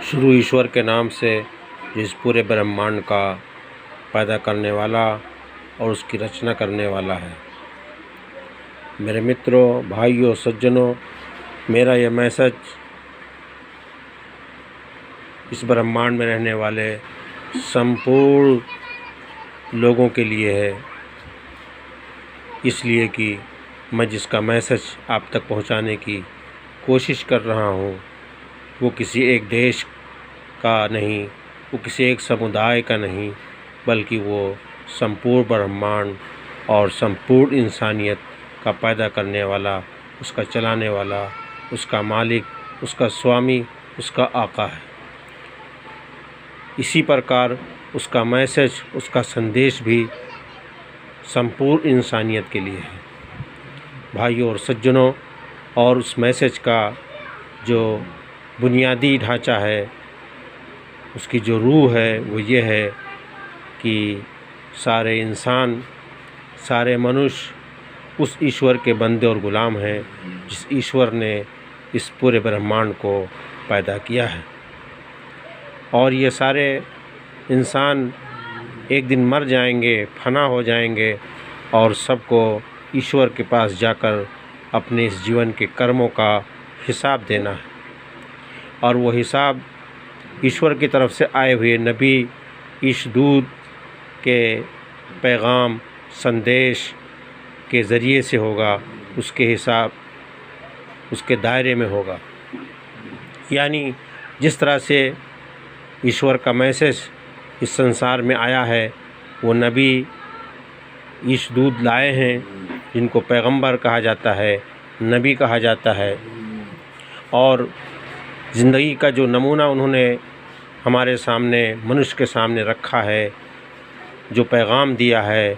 शुरू ईश्वर के नाम से जिस पूरे ब्रह्मांड का पैदा करने वाला और उसकी रचना करने वाला है। मेरे मित्रों, भाइयों, सज्जनों, मेरा यह मैसेज इस ब्रह्मांड में रहने वाले संपूर्ण लोगों के लिए है, इसलिए कि मैं जिसका मैसेज आप तक पहुंचाने की कोशिश कर रहा हूं, वो किसी एक देश का नहीं, वो किसी एक समुदाय का नहीं, बल्कि वो संपूर्ण ब्रह्मांड और संपूर्ण इंसानियत का पैदा करने वाला, उसका चलाने वाला, उसका मालिक, उसका स्वामी, उसका आका है। इसी प्रकार उसका मैसेज, उसका संदेश भी संपूर्ण इंसानियत के लिए है, भाइयों और सज्जनों। और उस मैसेज का जो बुनियादी ढांचा है, उसकी जो रूह है, वो ये है कि सारे इंसान, सारे मनुष्य उस ईश्वर के बंदे और ग़ुलाम हैं जिस ईश्वर ने इस पूरे ब्रह्मांड को पैदा किया है। और ये सारे इंसान एक दिन मर जाएंगे, फना हो जाएंगे और सबको ईश्वर के पास जाकर अपने इस जीवन के कर्मों का हिसाब देना है। और वो हिसाब ईश्वर की तरफ से आए हुए नबी, ईशदूत के पैगाम, संदेश के ज़रिए से होगा, उसके हिसाब उसके दायरे में होगा। यानी जिस तरह से ईश्वर का मैसेज इस संसार में आया है, वो नबी, ईशदूत लाए हैं जिनको पैगंबर कहा जाता है, नबी कहा जाता है। और ज़िंदगी का जो नमूना उन्होंने हमारे सामने, मनुष्य के सामने रखा है, जो पैगाम दिया है,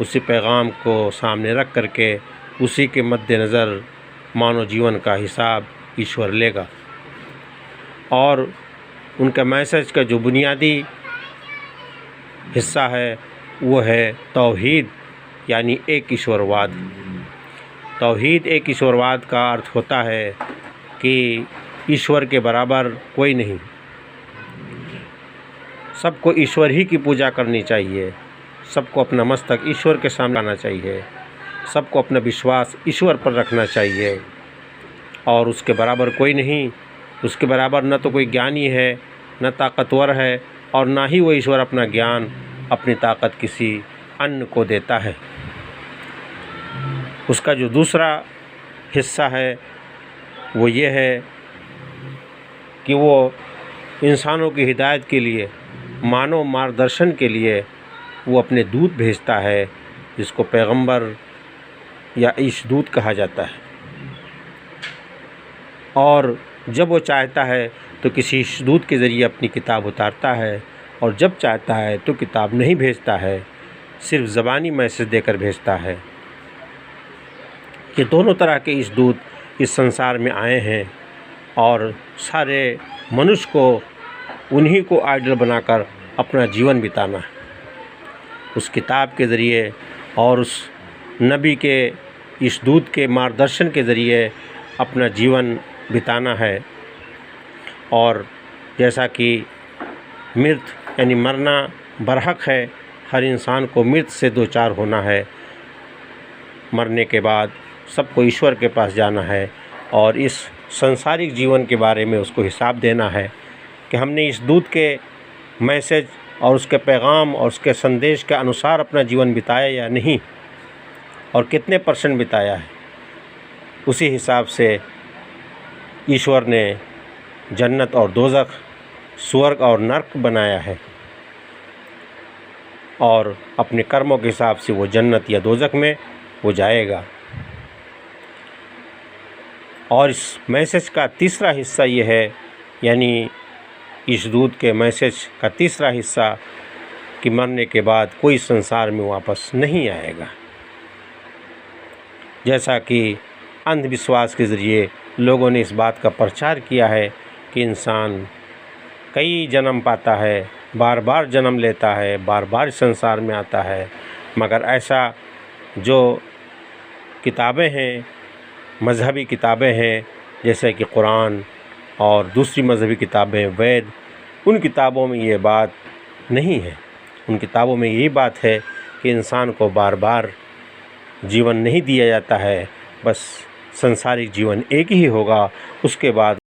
उसी पैगाम को सामने रख करके उसी के मद्देनज़र मानव जीवन का हिसाब ईश्वर लेगा। और उनका मैसेज का जो बुनियादी हिस्सा है वो है तौहीद, यानी एक ईश्वरवाद। तौहीद, एक ईश्वरवाद का अर्थ होता है कि ईश्वर के बराबर कोई नहीं, सबको ईश्वर ही की पूजा करनी चाहिए, सबको अपना मस्तक ईश्वर के सामने लाना चाहिए, सबको अपना विश्वास ईश्वर पर रखना चाहिए। और उसके बराबर कोई नहीं, उसके बराबर न तो कोई ज्ञानी है, न ताकतवर है, और ना ही वो ईश्वर अपना ज्ञान, अपनी ताकत किसी अन्य को देता है। उसका जो दूसरा हिस्सा है वो ये है कि वो इंसानों की हिदायत के लिए, मानव मार्गदर्शन के लिए वो अपने दूत भेजता है, जिसको पैगंबर या ईशदूत कहा जाता है। और जब वो चाहता है तो किसी ईशदूत के ज़रिए अपनी किताब उतारता है, और जब चाहता है तो किताब नहीं भेजता है, सिर्फ ज़बानी मैसेज देकर भेजता है। ये दोनों तरह के ईशदूत इस संसार में आए हैं और सारे मनुष्य को उन्हीं को आइडल बनाकर अपना जीवन बिताना है, उस किताब के ज़रिए और उस नबी के, ईशदूत के मार्गदर्शन के ज़रिए अपना जीवन बिताना है। और जैसा कि मृत यानी मरना बरहक है, हर इंसान को मृत से दो चार होना है, मरने के बाद सबको ईश्वर के पास जाना है और इस संसारिक जीवन के बारे में उसको हिसाब देना है कि हमने इस दूत के मैसेज और उसके पैगाम और उसके संदेश के अनुसार अपना जीवन बिताया या नहीं, और कितने % बिताया है। उसी हिसाब से ईश्वर ने जन्नत और दोज़ख, स्वर्ग और नर्क बनाया है, और अपने कर्मों के हिसाब से वो जन्नत या दोज़ख में वो जाएगा। और इस मैसेज का तीसरा हिस्सा ये है, यानी ईशदूत के मैसेज का तीसरा हिस्सा, कि मरने के बाद कोई संसार में वापस नहीं आएगा। जैसा कि अंधविश्वास के ज़रिए लोगों ने इस बात का प्रचार किया है कि इंसान कई जन्म पाता है, बार बार जन्म लेता है, बार बार संसार में आता है, मगर ऐसा जो किताबें हैं, मज़हबी किताबें हैं, जैसे कि कुरान, और दूसरी मज़हबी किताबें वेद, उन किताबों में ये बात नहीं है। उन किताबों में यही बात है कि इंसान को बार बार जीवन नहीं दिया जाता है, बस संसारिक जीवन एक ही होगा, उसके बाद